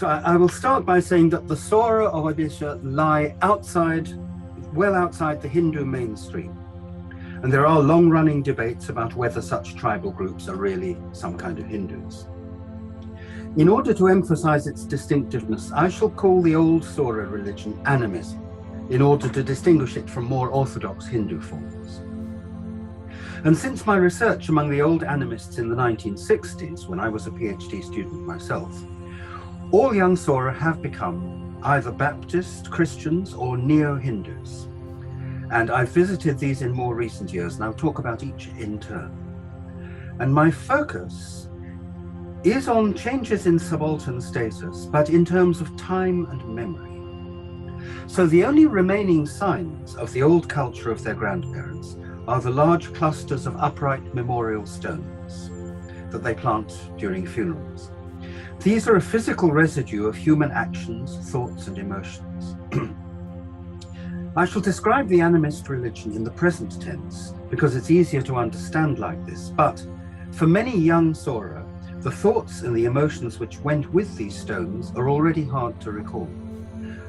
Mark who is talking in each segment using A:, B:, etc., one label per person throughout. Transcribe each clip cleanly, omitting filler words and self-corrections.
A: So I will start by saying that the Sora of Odisha lie well outside the Hindu mainstream. And there are long-running debates about whether such tribal groups are really some kind of Hindus. In order to emphasize its distinctiveness, I shall call the old Sora religion animism, in order to distinguish it from more orthodox Hindu forms. And since my research among the old animists in the 1960s, when I was a PhD student myself, all young Sora have become either Baptist, Christians, or Neo-Hindus. And I've visited these in more recent years, and I'll talk about each in turn. And my focus is on changes in subaltern status, but in terms of time and memory. So the only remaining signs of the old culture of their grandparents are the large clusters of upright memorial stones that they plant during funerals. These are a physical residue of human actions, thoughts, and emotions. I shall describe the animist religion in the present tense because it's easier to understand like this, but for many young Sora, the thoughts and the emotions which went with these stones are already hard to recall.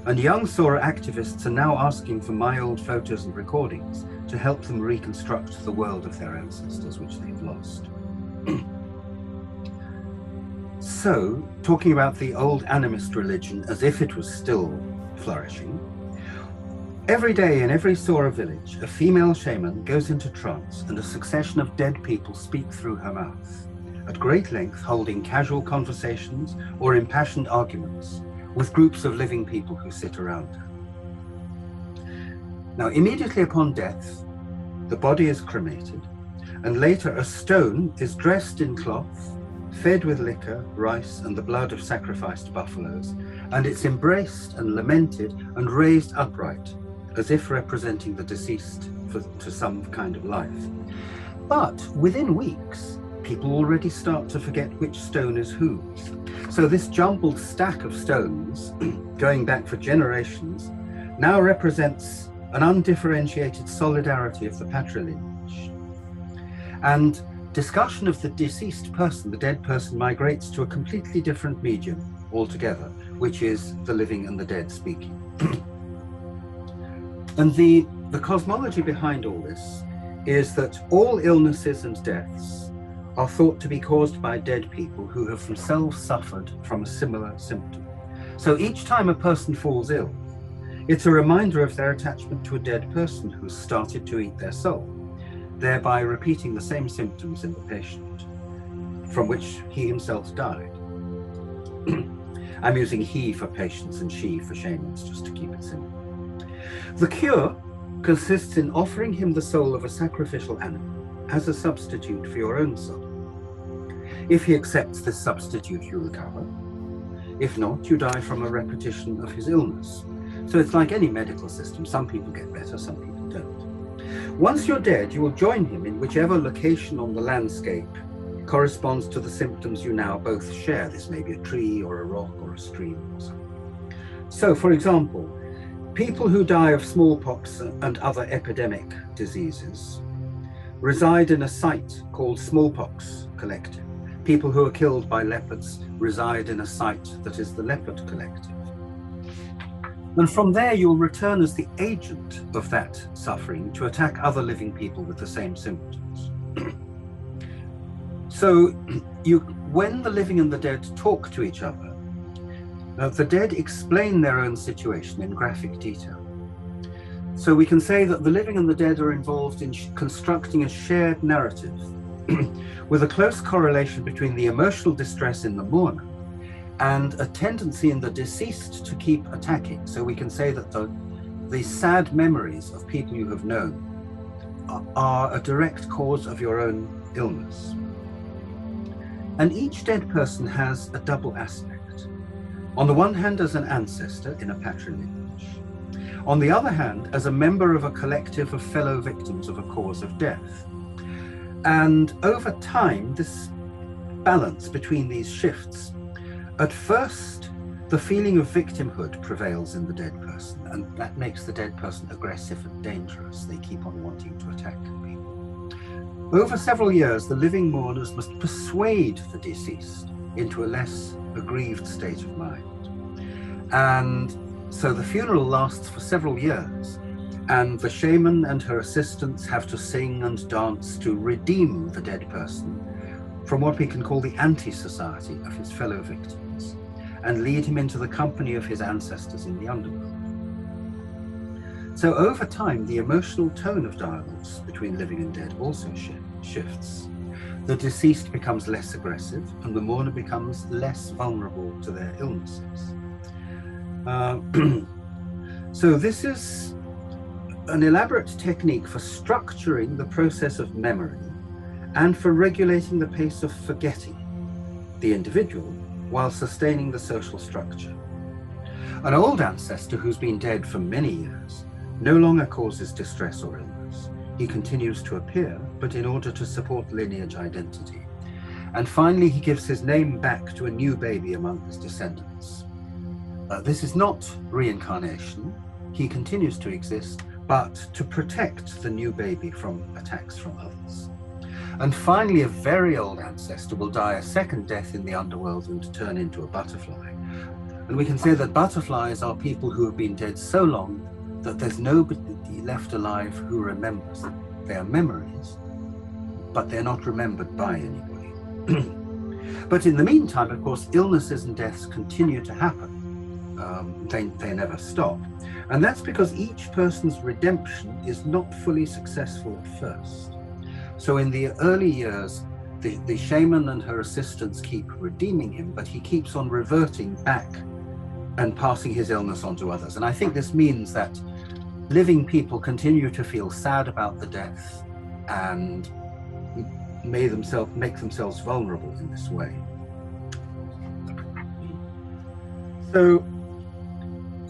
A: And young Sora activists are now asking for my old photos and recordings to help them reconstruct the world of their ancestors, which they've lost. So, talking about the old animist religion as if it was still flourishing, every day in every Sora village, a female shaman goes into trance and a succession of dead people speak through her mouth, at great length holding casual conversations or impassioned arguments with groups of living people who sit around her. Now, immediately upon death, the body is cremated, and later a stone is dressed in cloth, fed with liquor, rice, and the blood of sacrificed buffaloes, and it's embraced and lamented and raised upright, as if representing the deceased to some kind of life. But within weeks, people already start to forget which stone is whose. So this jumbled stack of stones, going back for generations, now represents an undifferentiated solidarity of the patrilineage. And discussion of the deceased person, the dead person, migrates to a completely different medium altogether, which is the living and the dead speaking. And the cosmology behind all this is that all illnesses and deaths are thought to be caused by dead people who have themselves suffered from a similar symptom. So each time a person falls ill, it's a reminder of their attachment to a dead person who started to eat their soul, thereby repeating the same symptoms in the patient, from which he himself died. I'm using he for patients and she for shamans, just to keep it simple. The cure consists in offering him the soul of a sacrificial animal as a substitute for your own soul. If he accepts this substitute, you recover. If not, you die from a repetition of his illness. So it's like any medical system. Some people get better, some people don't. Once you're dead, you will join him in whichever location on the landscape corresponds to the symptoms you now both share. This may be a tree or a rock or a stream or something. So, for example, people who die of smallpox and other epidemic diseases reside in a site called Smallpox Collective. People who are killed by leopards reside in a site that is the Leopard Collective. And from there, you'll return as the agent of that suffering to attack other living people with the same symptoms. So when the living and the dead talk to each other, the dead explain their own situation in graphic detail. So we can say that the living and the dead are involved in constructing a shared narrative with a close correlation between the emotional distress in the mourner and a tendency in the deceased to keep attacking. So we can say that the sad memories of people you have known are a direct cause of your own illness. And each dead person has a double aspect. On the one hand, as an ancestor in a patrilineage. On the other hand, as a member of a collective of fellow victims of a cause of death. And over time, this balance between these shifts, at first, the feeling of victimhood prevails in the dead person, and that makes the dead person aggressive and dangerous. They keep on wanting to attack people. Over several years, the living mourners must persuade the deceased into a less aggrieved state of mind. And so the funeral lasts for several years, and the shaman and her assistants have to sing and dance to redeem the dead person from what we can call the anti-society of his fellow victims, and lead him into the company of his ancestors in the underworld. So over time, the emotional tone of dialogues between living and dead also shifts. The deceased becomes less aggressive, and the mourner becomes less vulnerable to their illnesses. So this is an elaborate technique for structuring the process of memory and for regulating the pace of forgetting the individual while sustaining the social structure. An old ancestor who's been dead for many years no longer causes distress or illness. He continues to appear, but in order to support lineage identity. And finally, he gives his name back to a new baby among his descendants. This is not reincarnation. He continues to exist, but to protect the new baby from attacks from others. And finally, a very old ancestor will die a second death in the underworld and turn into a butterfly. And we can say that butterflies are people who have been dead so long that there's nobody left alive who remembers them. They are memories, but they're not remembered by anybody. But in the meantime, of course, illnesses and deaths continue to happen. They never stop. And that's because each person's redemption is not fully successful at first. So in the early years, the shaman and her assistants keep redeeming him, but he keeps on reverting back and passing his illness on to others. And I think this means that living people continue to feel sad about the death and make themselves vulnerable in this way. So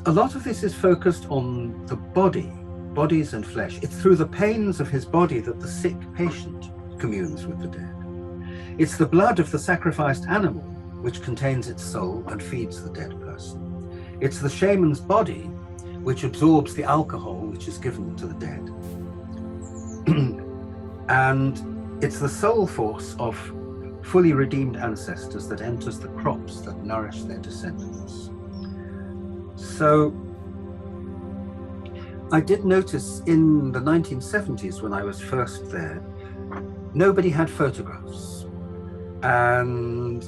A: a lot of this is focused on the bodies and flesh. It's through the pains of his body that the sick patient communes with the dead. It's the blood of the sacrificed animal which contains its soul and feeds the dead person. It's the shaman's body which absorbs the alcohol which is given to the dead. And it's the soul force of fully redeemed ancestors that enters the crops that nourish their descendants. So I did notice in the 1970s when I was first there, nobody had photographs. And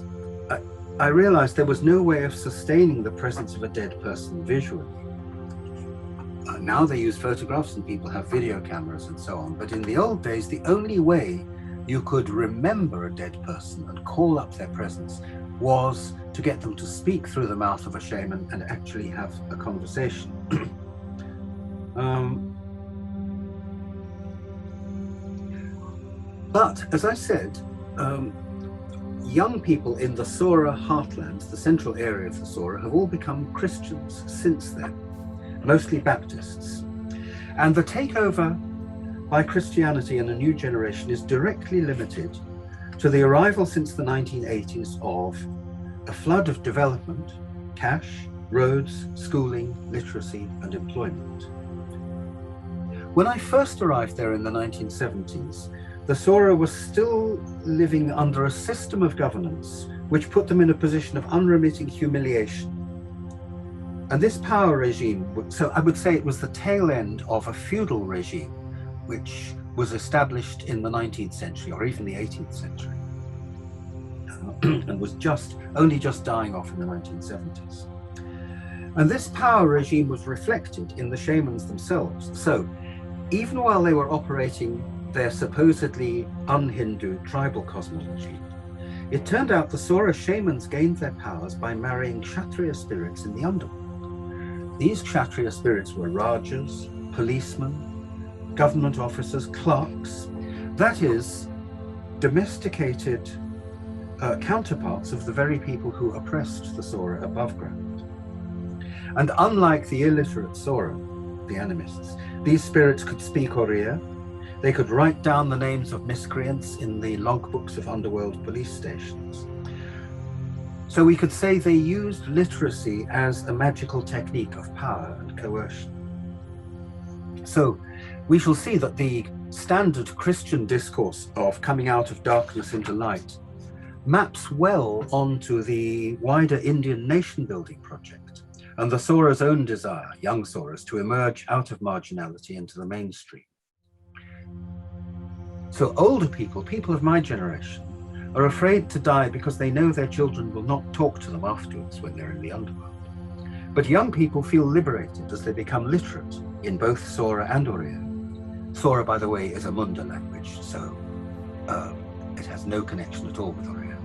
A: I realized there was no way of sustaining the presence of a dead person visually. Now they use photographs and people have video cameras and so on. But in the old days, the only way you could remember a dead person and call up their presence was to get them to speak through the mouth of a shaman and actually have a conversation. But as I said, young people in the Sora heartland, the central area of the Sora, have all become Christians since then, mostly Baptists. And the takeover by Christianity in a new generation is directly limited to the arrival since the 1980s of a flood of development, cash, roads, schooling, literacy, and employment. When I first arrived there in the 1970s, the Sora was still living under a system of governance which put them in a position of unremitting humiliation. And this power regime, so I would say it was the tail end of a feudal regime which was established in the 19th century or even the 18th century and was only just dying off in the 1970s. And this power regime was reflected in the shamans themselves. So even while they were operating their supposedly un-Hindu tribal cosmology, it turned out the Sora shamans gained their powers by marrying Kshatriya spirits in the underworld. These Kshatriya spirits were Rajas, policemen, government officers, clerks, that is, domesticated counterparts of the very people who oppressed the Sora above ground. And unlike the illiterate Sora, the animists, these spirits could speak Oriya. They could write down the names of miscreants in the logbooks of underworld police stations. So we could say they used literacy as a magical technique of power and coercion. So we shall see that the standard Christian discourse of coming out of darkness into light maps well onto the wider Indian nation building project, and the Sora's own desire, young Sora's, to emerge out of marginality into the mainstream. So older people, people of my generation, are afraid to die because they know their children will not talk to them afterwards when they're in the underworld. But young people feel liberated as they become literate in both Sora and Oriya. Sora, by the way, is a Munda language, so it has no connection at all with Oriya.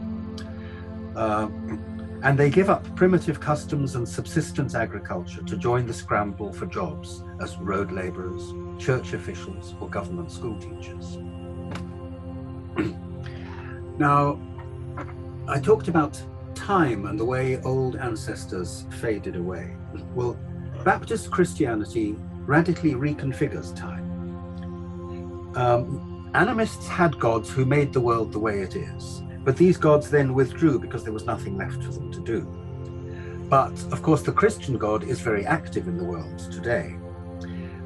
A: And they give up primitive customs and subsistence agriculture to join the scramble for jobs as road labourers, church officials, or government school teachers. Now, I talked about time and the way old ancestors faded away. Well, Baptist Christianity radically reconfigures time. Animists had gods who made the world the way it is, but these gods then withdrew because there was nothing left for them to do. But of course, the Christian God is very active in the world today.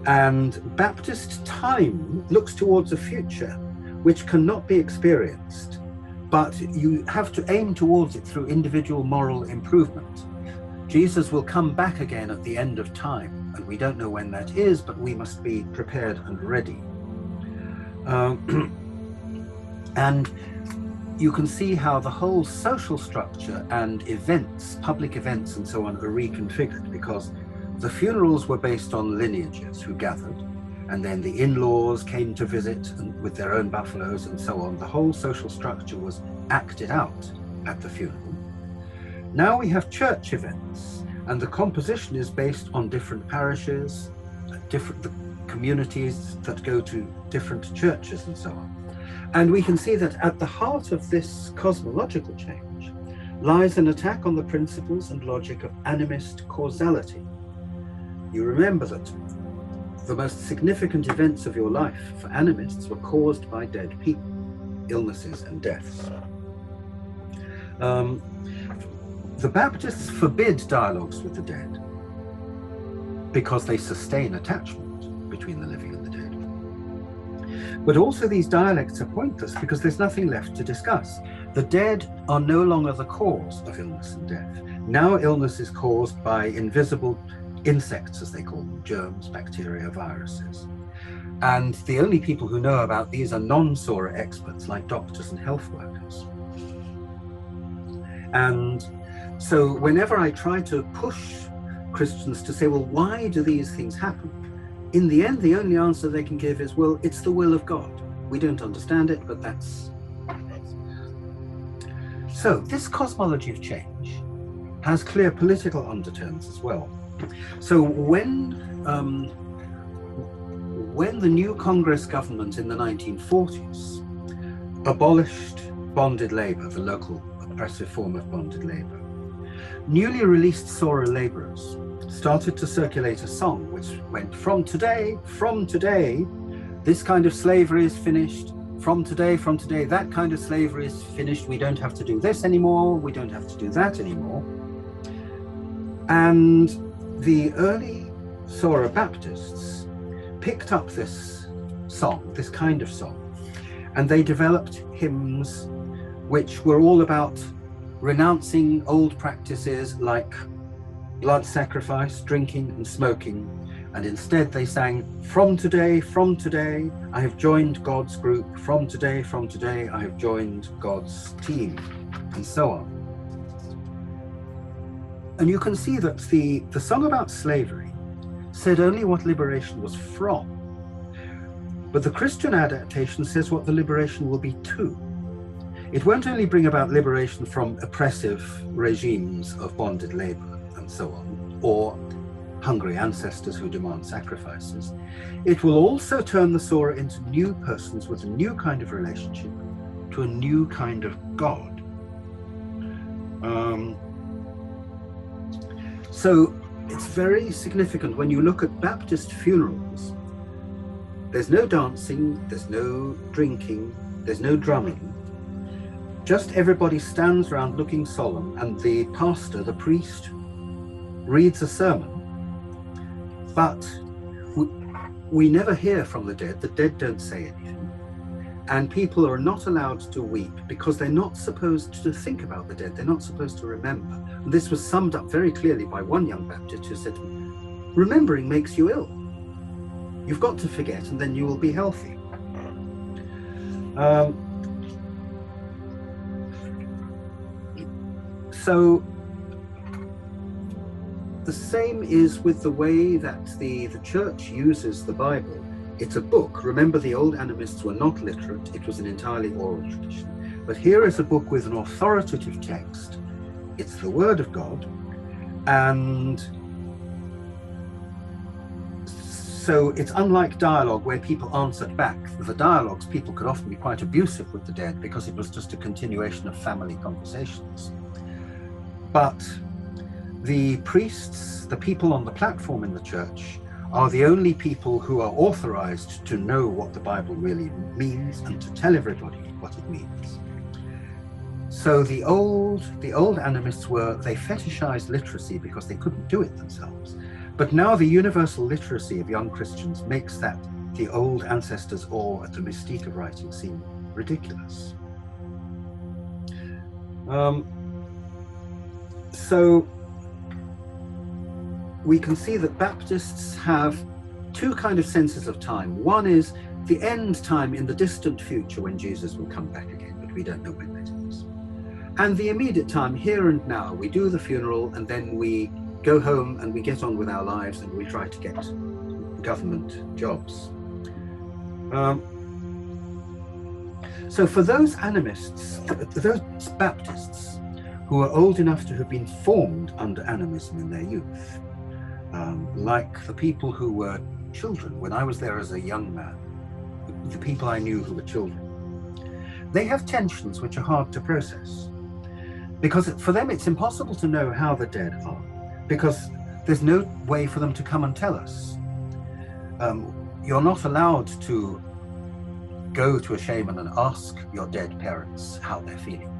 A: And Baptist time looks towards a future which cannot be experienced, but you have to aim towards it through individual moral improvement. Jesus will come back again at the end of time, and we don't know when that is, but we must be prepared and ready. And you can see how the whole social structure and events, public events and so on, are reconfigured, because the funerals were based on lineages who gathered, and then the in-laws came to visit and with their own buffaloes and so on. The whole social structure was acted out at the funeral. Now we have church events, and the composition is based on different parishes, the communities that go to different churches and so on. And we can see that at the heart of this cosmological change lies an attack on the principles and logic of animist causality. You remember that the most significant events of your life for animists were caused by dead people, illnesses and deaths. The Baptists forbid dialogues with the dead because they sustain attachment between the living and the dead. But also these dialects are pointless because there's nothing left to discuss. The dead are no longer the cause of illness and death. Now illness is caused by invisible insects, as they call them, germs, bacteria, viruses. And the only people who know about these are non-Sora experts like doctors and health workers. And so whenever I try to push Christians to say, well, why do these things happen? In the end, the only answer they can give is, well, it's the will of God. We don't understand it, but that's... So this cosmology of change has clear political undertones as well. So when the new Congress government in the 1940s abolished bonded labor, the local oppressive form of bonded labor, newly released Sora laborers started to circulate a song which went, from today, this kind of slavery is finished. From today, that kind of slavery is finished. We don't have to do this anymore. We don't have to do that anymore. And the early Sora Baptists picked up this song, this kind of song, and they developed hymns which were all about renouncing old practices like blood sacrifice, drinking and smoking, and instead they sang, from today, I have joined God's group. From today, I have joined God's team, and so on. And you can see that the song about slavery said only what liberation was from, but the Christian adaptation says what the liberation will be to. It won't only bring about liberation from oppressive regimes of bonded labor and so on, or hungry ancestors who demand sacrifices. It will also turn the Sora into new persons with a new kind of relationship to a new kind of God. So it's very significant when you look at Baptist funerals. There's no dancing, there's no drinking, there's no drumming. Just everybody stands around looking solemn, and the pastor, the priest, reads a sermon. But we never hear from the dead. The dead don't say anything. And people are not allowed to weep because they're not supposed to think about the dead. They're not supposed to remember. And this was summed up very clearly by one young Baptist who said, remembering makes you ill. You've got to forget and then you will be healthy. So the same is with the way that the church uses the Bible. It's a book. Remember, the old animists were not literate. It was an entirely oral tradition. But here is a book with an authoritative text. It's the Word of God. And so it's unlike dialogue where people answered back. The dialogues, people could often be quite abusive with the dead because it was just a continuation of family conversations. But the priests, the people on the platform in the church, are the only people who are authorized to know what the Bible really means and to tell everybody what it means. So the old animists they fetishized literacy because they couldn't do it themselves. But now the universal literacy of young Christians makes that the old ancestors' awe at the mystique of writing seem ridiculous. So we can see that Baptists have two kind of senses of time. One is the end time in the distant future when Jesus will come back again, but we don't know when that is. And the immediate time, here and now. We do the funeral and then we go home and we get on with our lives and we try to get government jobs. So for those animists, those Baptists who are old enough to have been formed under animism in their youth, like the people who were children when I was there as a young man, the people I knew who were children, they have tensions which are hard to process. Because for them it's impossible to know how the dead are, because there's no way for them to come and tell us. You're not allowed to go to a shaman and ask your dead parents how they're feeling.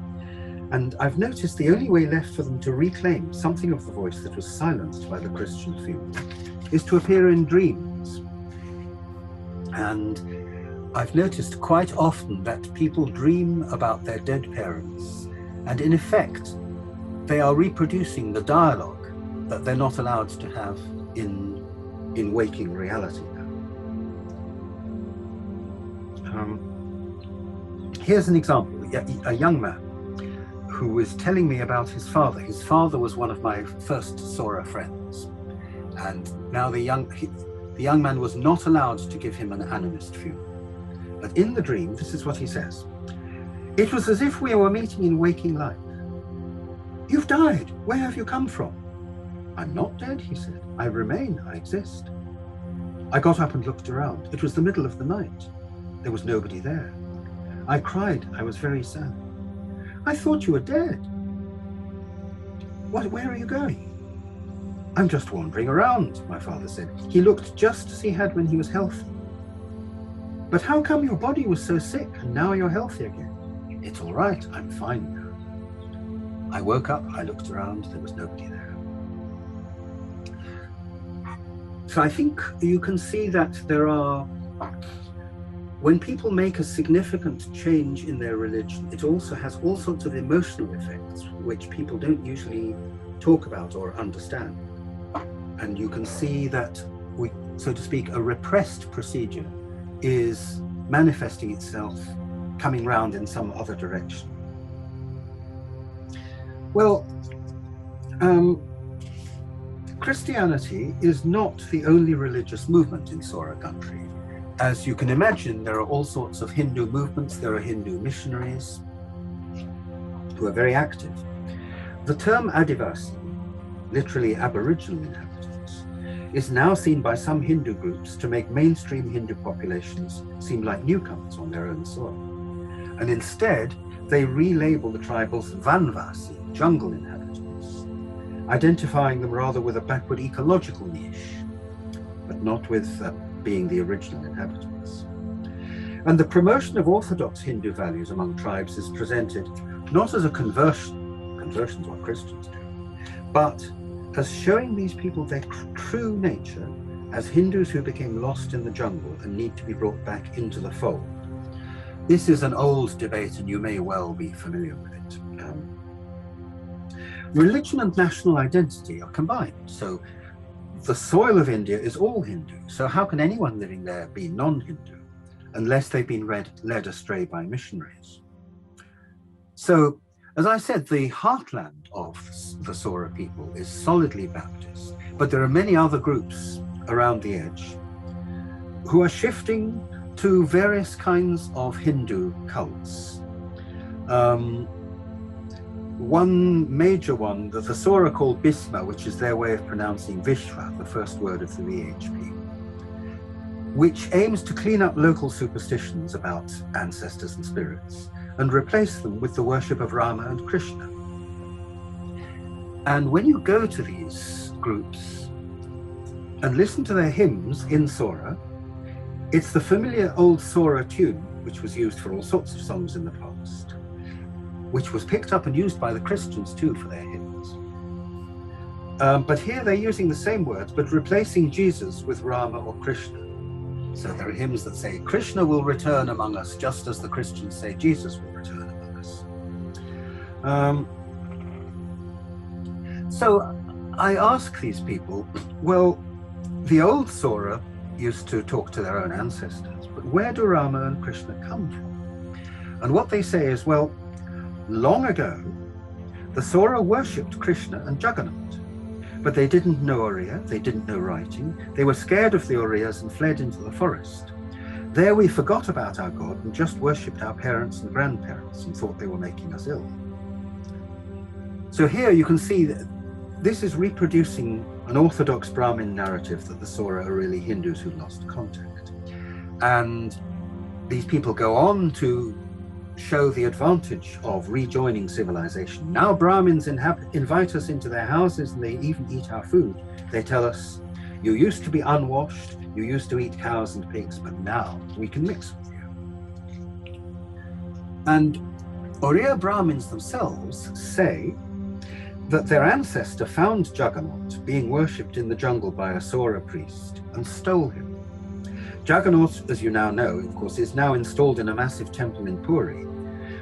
A: And I've noticed the only way left for them to reclaim something of the voice that was silenced by the Christian funeral is to appear in dreams. And I've noticed quite often that people dream about their dead parents, and in effect, they are reproducing the dialogue that they're not allowed to have in waking reality now. Here's an example. A young man who was telling me about his father. His father was one of my first Sora friends. And now the young man was not allowed to give him an animist funeral. But in the dream, this is what he says. It was as if we were meeting in waking life. You've died. Where have you come from? I'm not dead, he said. I remain. I exist. I got up and looked around. It was the middle of the night. There was nobody there. I cried. I was very sad. I thought you were dead. Where are you going? I'm just wandering around, my father said. He looked just as he had when he was healthy. But how come your body was so sick and now you're healthy again? It's all right, I'm fine now. I woke up, I looked around, there was nobody there. So I think you can see that when people make a significant change in their religion, it also has all sorts of emotional effects which people don't usually talk about or understand. And you can see that, so to speak, a repressed procedure is manifesting itself, coming round in some other direction. Well, Christianity is not the only religious movement in Sora country. As you can imagine, there are all sorts of Hindu movements. There are Hindu missionaries who are very active. The term Adivasi, literally Aboriginal inhabitants, is now seen by some Hindu groups to make mainstream Hindu populations seem like newcomers on their own soil. And instead, they relabel the tribals Vanvasi, jungle inhabitants, identifying them rather with a backward ecological niche, but not with being the original inhabitants. And the promotion of orthodox Hindu values among tribes is presented not as a conversion's what Christians do, but as showing these people their true nature as Hindus who became lost in the jungle and need to be brought back into the fold. This is an old debate, and you may well be familiar with it. Religion and national identity are combined. So the soil of India is all Hindu. So how can anyone living there be non-Hindu unless they've been led astray by missionaries? So, as I said, the heartland of the Sora people is solidly Baptist, but there are many other groups around the edge who are shifting to various kinds of Hindu cults. One major one, the Sora called Bhisma, which is their way of pronouncing Vishva, the first word of the VHP, which aims to clean up local superstitions about ancestors and spirits and replace them with the worship of Rama and Krishna. And when you go to these groups and listen to their hymns in Sora, it's the familiar old Sora tune, which was used for all sorts of songs in the past, which was picked up and used by the Christians too for their hymns. But here they're using the same words, but replacing Jesus with Rama or Krishna. So there are hymns that say, Krishna will return among us, just as the Christians say Jesus will return among us. So I ask these people, well, the old Sora used to talk to their own ancestors, but where do Rama and Krishna come from? And what they say is, well, long ago, the Sora worshipped Krishna and Jagannath, but they didn't know Oriya, they didn't know writing, they were scared of the Oriyas and fled into the forest. There we forgot about our God and just worshipped our parents and grandparents and thought they were making us ill. So here you can see that this is reproducing an orthodox Brahmin narrative that the Sora are really Hindus who lost contact. And these people go on to show the advantage of rejoining civilization. Now Brahmins invite us into their houses and they even eat our food. They tell us, you used to be unwashed, you used to eat cows and pigs, but now we can mix with you. And Oriya Brahmins themselves say that their ancestor found Jagannath being worshipped in the jungle by a Sora priest and stole him. Jagannath, as you now know, of course, is now installed in a massive temple in Puri,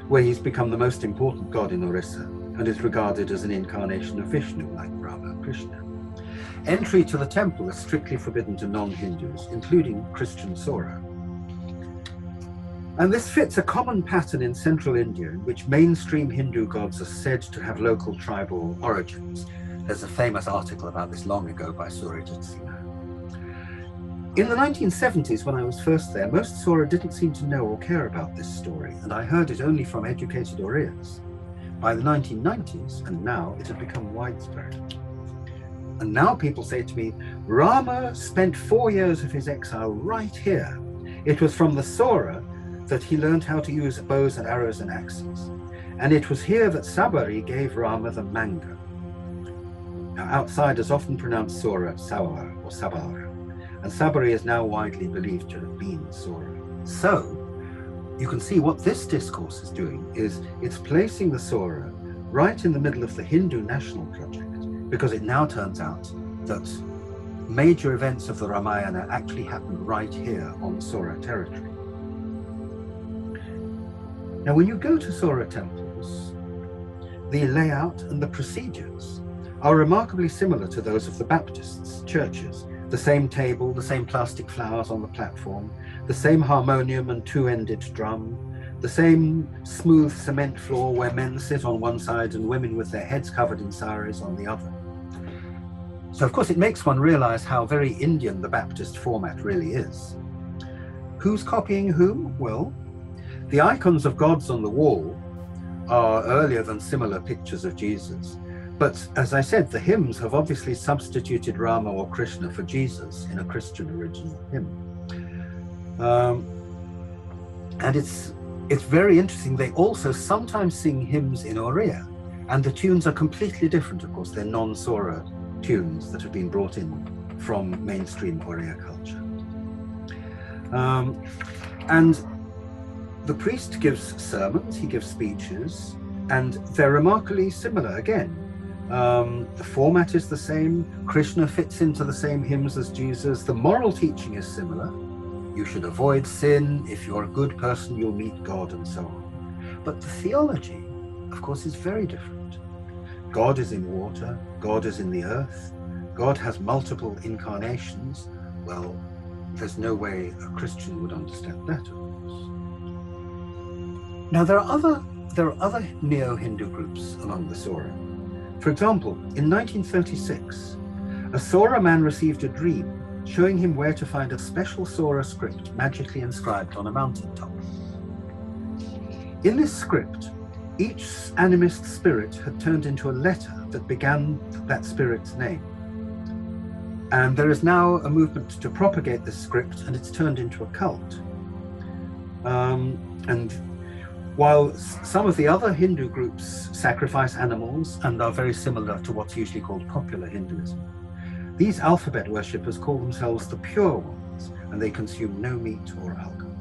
A: where he's become the most important god in Odisha and is regarded as an incarnation of Vishnu, like Rama and Krishna. Entry to the temple is strictly forbidden to non-Hindus, including Christian Sora. And this fits a common pattern in central India, in which mainstream Hindu gods are said to have local tribal origins. There's a famous article about this long ago by Vitebsky. In the 1970s, when I was first there, most Sora didn't seem to know or care about this story, and I heard it only from educated Oriyas. By the 1990s, and now, it had become widespread. And now people say to me, Rama spent 4 years of his exile right here. It was from the Sora that he learned how to use bows and arrows and axes. And it was here that Sabari gave Rama the manga. Now, outsiders often pronounce Sora Sawara or Sabara, and Sabari is now widely believed to have been Sora. So, you can see what this discourse is doing is it's placing the Sora right in the middle of the Hindu national project, because it now turns out that major events of the Ramayana actually happened right here on Sora territory. Now, when you go to Sora temples, the layout and the procedures are remarkably similar to those of the Baptists' churches. The same table, the same plastic flowers on the platform, the same harmonium and two-ended drum, the same smooth cement floor where men sit on one side and women with their heads covered in saris on the other. So, of course, it makes one realize how very Indian the Baptist format really is. Who's copying whom? Well, the icons of gods on the wall are earlier than similar pictures of Jesus. But as I said, the hymns have obviously substituted Rama or Krishna for Jesus in a Christian original hymn. And it's very interesting. They also sometimes sing hymns in Oriya, and the tunes are completely different, of course. They're non-Sora tunes that have been brought in from mainstream Oriya culture. And the priest gives sermons, he gives speeches, and they're remarkably similar again. The format is the same, Krishna fits into the same hymns as Jesus, the moral teaching is similar, You should avoid sin. If you're a good person, you'll meet God, and so on. But the theology, of course, is very different. God is in water. God is in the earth. God has multiple incarnations. Well, there's no way a Christian would understand that, of course. Now, there are other neo-Hindu groups among the Sora. For example, in 1936, a Sora man received a dream showing him where to find a special Sora script magically inscribed on a mountaintop. In this script, each animist spirit had turned into a letter that began that spirit's name. And there is now a movement to propagate this script, and it's turned into a cult. And while some of the other Hindu groups sacrifice animals and are very similar to what's usually called popular Hinduism, these alphabet worshippers call themselves the pure ones, and they consume no meat or alcohol.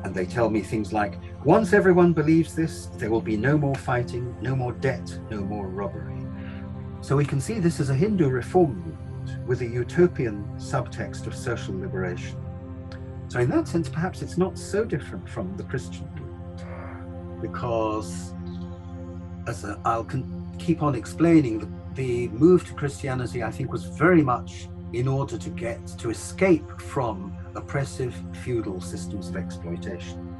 A: And they tell me things like, once everyone believes this, there will be no more fighting, no more debt, no more robbery. So we can see this as a Hindu reform movement with a utopian subtext of social liberation. So in that sense, perhaps it's not so different from the Christian movement, because I'll keep on explaining, the move to Christianity, I think, was very much in order to escape from oppressive feudal systems of exploitation.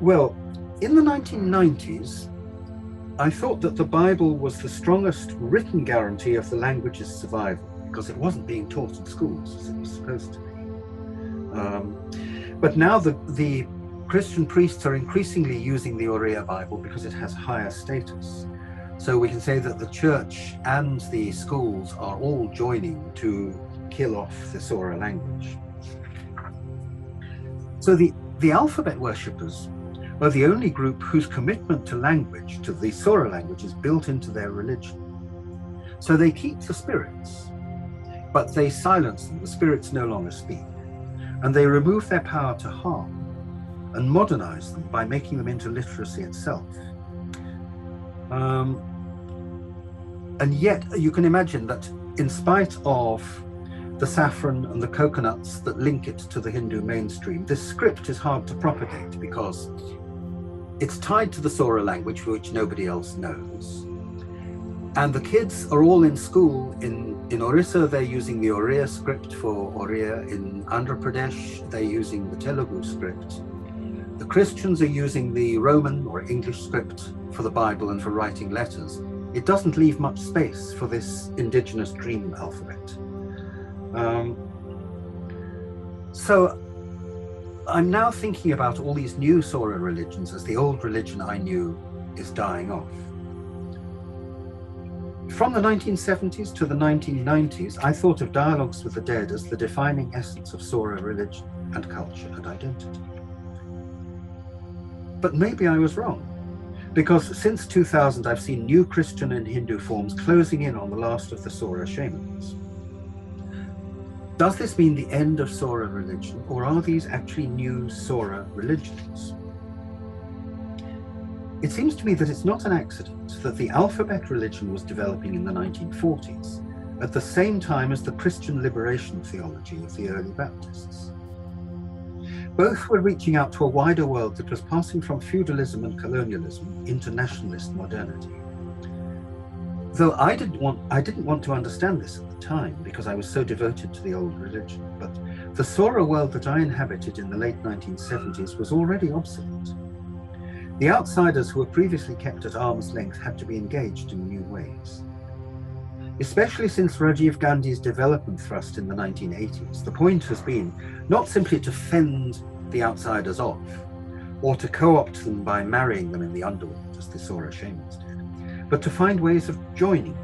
A: Well, in the 1990s, I thought that the Bible was the strongest written guarantee of the language's survival, because it wasn't being taught in schools as it was supposed to be. But now the Christian priests are increasingly using the Oriya Bible because it has higher status. So we can say that the church and the schools are all joining to kill off the Sora language. So the alphabet worshippers are the only group whose commitment to language, to the Sora language, is built into their religion. So they keep the spirits, but they silence them. The spirits no longer speak. And they remove their power to harm and modernize them by making them into literacy itself. And yet you can imagine that in spite of the saffron and the coconuts that link it to the Hindu mainstream, this script is hard to propagate because it's tied to the Sora language, which nobody else knows. And the kids are all in school. In Orissa, they're using the Oriya script for Oriya. In Andhra Pradesh, they're using the Telugu script. The Christians are using the Roman or English script for the Bible and for writing letters. It doesn't leave much space for this indigenous dream alphabet. So I'm now thinking about all these new Sora religions as the old religion I knew is dying off. From the 1970s to the 1990s, I thought of dialogues with the dead as the defining essence of Sora religion and culture and identity. But maybe I was wrong, because since 2000 I've seen new Christian and Hindu forms closing in on the last of the Sora shamans. Does this mean the end of Sora religion, or are these actually new Sora religions? It seems to me that it's not an accident that the alphabet religion was developing in the 1940s, at the same time as the Christian liberation theology of the early Baptists. Both were reaching out to a wider world that was passing from feudalism and colonialism into nationalist modernity. Though I didn't want to understand this at the time because I was so devoted to the old religion, but the Sora world that I inhabited in the late 1970s was already obsolete. The outsiders who were previously kept at arm's length had to be engaged in new ways. Especially since Rajiv Gandhi's development thrust in the 1980s, the point has been not simply to fend the outsiders off, or to co-opt them by marrying them in the underworld, as the Sora shamans did, but to find ways of joining.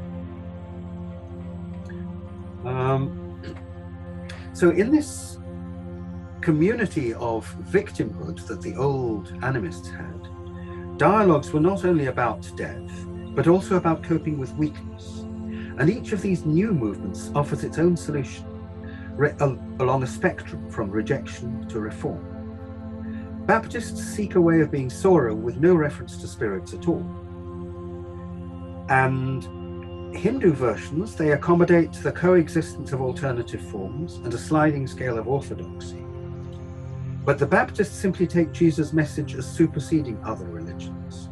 A: So in this community of victimhood that the old animists had, dialogues were not only about death, but also about coping with weakness. And each of these new movements offers its own solution, along a spectrum from rejection to reform. Baptists seek a way of being Sora with no reference to spirits at all. And Hindu versions, they accommodate the coexistence of alternative forms and a sliding scale of orthodoxy. But the Baptists simply take Jesus' message as superseding other religions.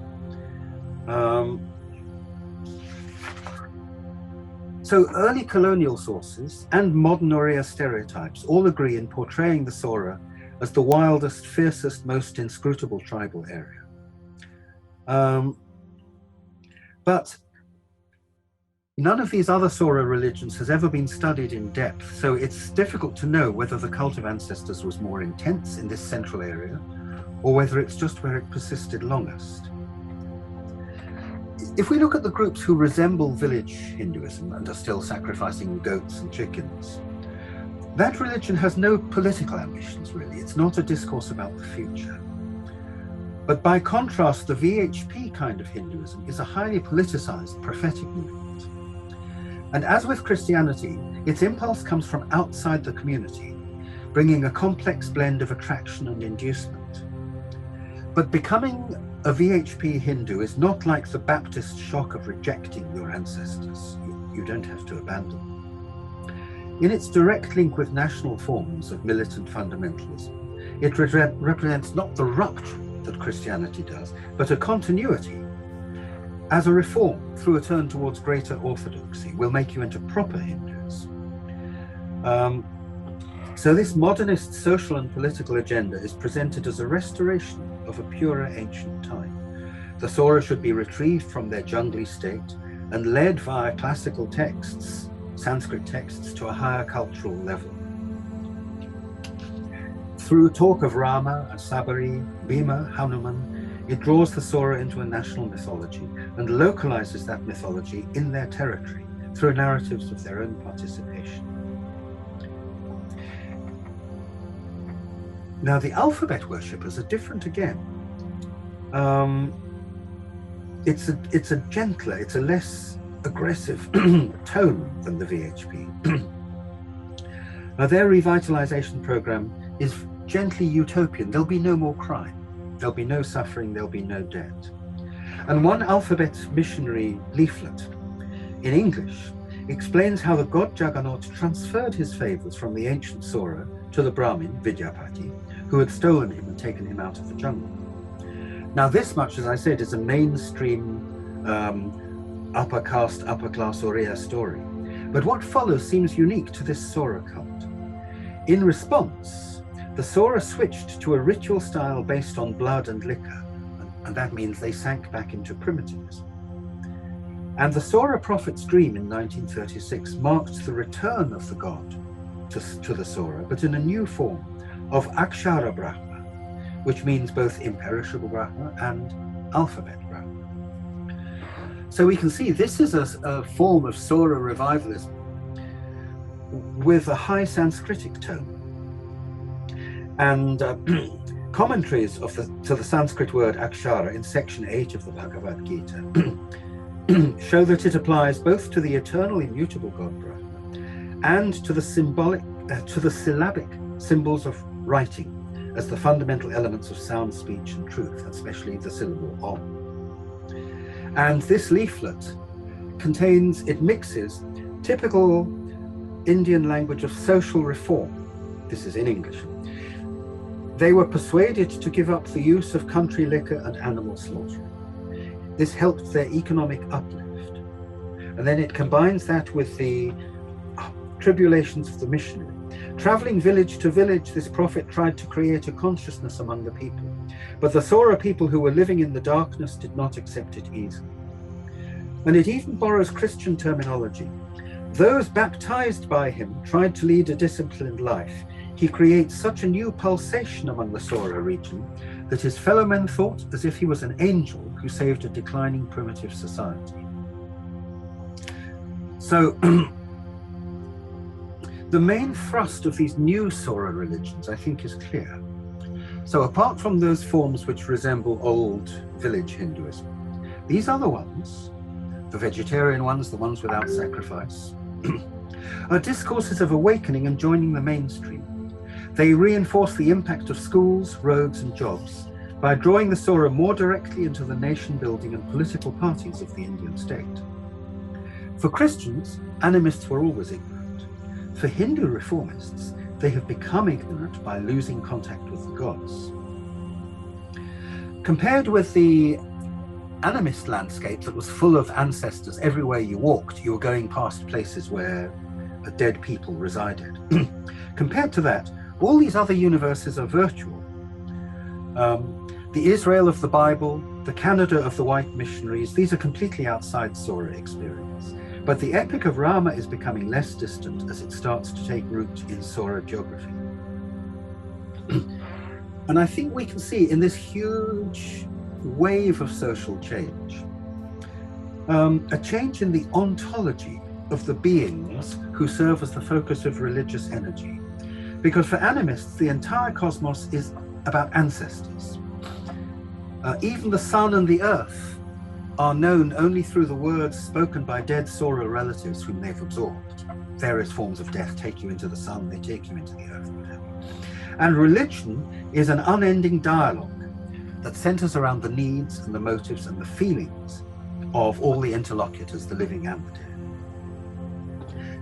A: So early colonial sources and modern Oriya stereotypes all agree in portraying the Sora as the wildest, fiercest, most inscrutable tribal area. But none of these other Sora religions has ever been studied in depth, so it's difficult to know whether the cult of ancestors was more intense in this central area, or whether it's just where it persisted longest. If we look at the groups who resemble village Hinduism and are still sacrificing goats and chickens, that religion has no political ambitions, really. It's not a discourse about the future. But by contrast, the VHP kind of Hinduism is a highly politicized prophetic movement. And as with Christianity, its impulse comes from outside the community, bringing a complex blend of attraction and inducement. But becoming a VHP Hindu is not like the Baptist shock of rejecting your ancestors. You don't have to abandon them. In its direct link with national forms of militant fundamentalism, it represents not the rupture that Christianity does, but a continuity. As a reform through a turn towards greater orthodoxy will make you into proper Hindus. So this modernist social and political agenda is presented as a restoration of a purer ancient time. The Sora should be retrieved from their jungly state and led via classical texts, Sanskrit texts, to a higher cultural level. Through talk of Rama and Sabari, Bhima, Hanuman, it draws the Sora into a national mythology and localizes that mythology in their territory through narratives of their own participation. Now, the alphabet worshippers are different again. It's a gentler, it's a less aggressive tone than the VHP. Now, their revitalization program is gently utopian. There'll be no more crime, there'll be no suffering, there'll be no debt. And one alphabet missionary leaflet in English explains how the god Jagannath transferred his favors from the ancient Sora to the Brahmin, Vidyapati, who had stolen him and taken him out of the jungle. Now, this much, as I said, is a mainstream upper caste, upper class Oriya story. But what follows seems unique to this Sora cult. In response, the Sora switched to a ritual style based on blood and liquor, and that means they sank back into primitivism. And the Sora prophet's dream in 1936 marked the return of the god to the Sora, but in a new form of Akshara Brahma, which means both imperishable Brahma and alphabet Brahma. So we can see this is a form of Sora revivalism with a high Sanskritic tone. And commentaries to the Sanskrit word Akshara in section 8 of the Bhagavad Gita show that it applies both to the eternal immutable god Brahma and to the syllabic symbols of writing as the fundamental elements of sound speech and truth, especially the syllable Om. And this leaflet mixes typical Indian language of social reform. This is in English. They were persuaded to give up the use of country liquor and animal slaughtering. This helped their economic uplift. And then it combines that with the tribulations of the missionary. Traveling village to village, this prophet tried to create a consciousness among the people. But the Sora people who were living in the darkness did not accept it easily. And it even borrows Christian terminology. Those baptized by him tried to lead a disciplined life. He creates such a new pulsation among the Sora region that his fellow men thought as if he was an angel who saved a declining primitive society. So the main thrust of these new Sora religions, I think, is clear. So apart from those forms which resemble old village Hinduism, these other ones, the vegetarian ones, the ones without sacrifice, are discourses of awakening and joining the mainstream. They reinforce the impact of schools, roads, and jobs by drawing the Sora more directly into the nation-building and political parties of the Indian state. For Christians, animists were always ignorant. For Hindu reformists, they have become ignorant by losing contact with the gods. Compared with the animist landscape that was full of ancestors, everywhere you walked, you were going past places where dead people resided. Compared to that, all these other universes are virtual. The Israel of the Bible, the Canada of the white missionaries, these are completely outside Sora experience. But the epic of Rama is becoming less distant as it starts to take root in Sora geography. And I think we can see in this huge wave of social change, a change in the ontology of the beings who serve as the focus of religious energy. Because for animists, the entire cosmos is about ancestors. Even the sun and the earth are known only through the words spoken by dead Sora relatives whom they've absorbed. Various forms of death take you into the sun, they take you into the earth, whatever. And religion is an unending dialogue that centers around the needs and the motives and the feelings of all the interlocutors, the living and the dead.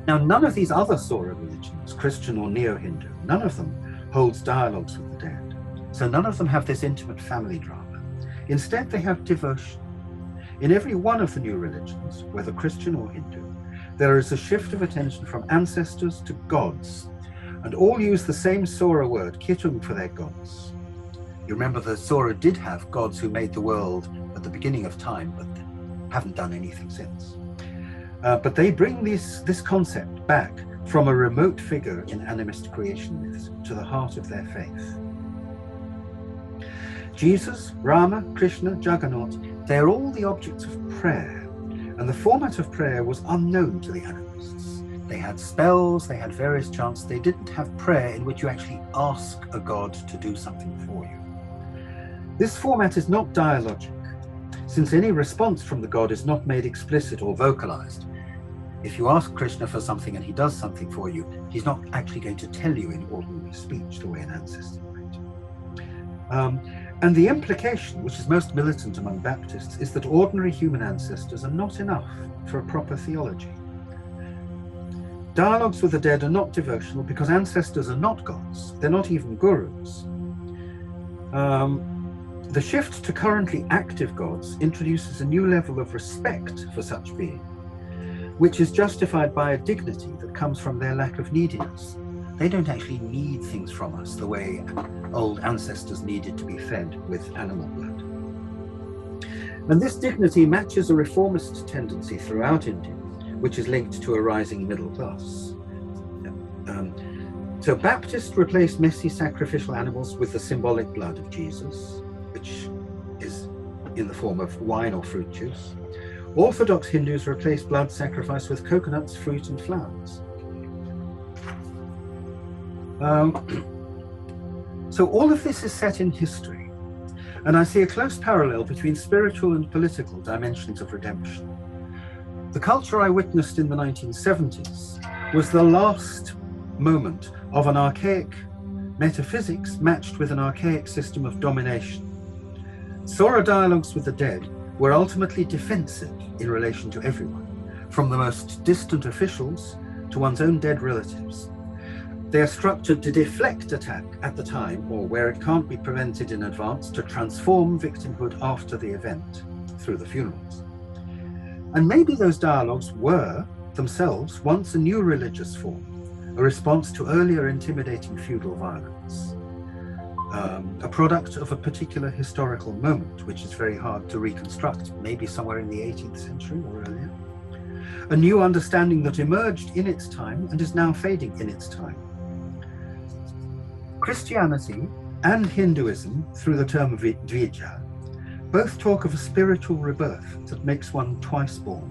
A: Now, none of these other Sora religions, Christian or Neo-Hindu, none of them holds dialogues with the dead. So none of them have this intimate family drama. Instead, they have devotion. In every one of the new religions, whether Christian or Hindu, there is a shift of attention from ancestors to gods, and all use the same Sora word, Kittung, for their gods. You remember that Sora did have gods who made the world at the beginning of time, but haven't done anything since. But they bring this concept back from a remote figure in animist creation myths to the heart of their faith. Jesus, Rama, Krishna, Jagannath, they're all the objects of prayer, and the format of prayer was unknown to the animists. They had spells, they had various chants, they didn't have prayer in which you actually ask a god to do something for you. This format is not dialogic, since any response from the god is not made explicit or vocalized. If you ask Krishna for something and he does something for you, he's not actually going to tell you in ordinary speech the way an ancestor might. And the implication, which is most militant among Baptists, is that ordinary human ancestors are not enough for a proper theology. Dialogues with the dead are not devotional because ancestors are not gods, they're not even gurus. The shift to currently active gods introduces a new level of respect for such beings, which is justified by a dignity that comes from their lack of neediness. They don't actually need things from us the way old ancestors needed to be fed with animal blood. And this dignity matches a reformist tendency throughout India, which is linked to a rising middle class. So Baptists replaced messy sacrificial animals with the symbolic blood of Jesus, which is in the form of wine or fruit juice. Orthodox Hindus replace blood sacrifice with coconuts, fruit, and flowers. So all of this is set in history, and I see a close parallel between spiritual and political dimensions of redemption. The culture I witnessed in the 1970s was the last moment of an archaic metaphysics matched with an archaic system of domination. Sora dialogues with the dead were ultimately defensive in relation to everyone, from the most distant officials to one's own dead relatives. They are structured to deflect attack at the time, or where it can't be prevented in advance, to transform victimhood after the event through the funerals. And maybe those dialogues were themselves once a new religious form, a response to earlier intimidating feudal violence, a product of a particular historical moment, which is very hard to reconstruct, maybe somewhere in the 18th century or earlier. A new understanding that emerged in its time and is now fading in its time. Christianity and Hinduism, through the term Vidya, both talk of a spiritual rebirth that makes one twice born.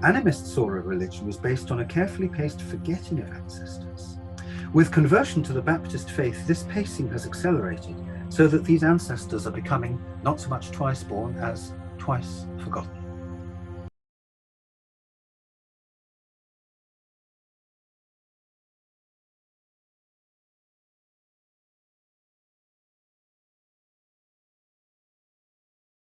A: Animist Sora religion was based on a carefully paced forgetting of ancestors. With conversion to the Baptist faith, this pacing has accelerated so that these ancestors are becoming not so much twice born as twice forgotten.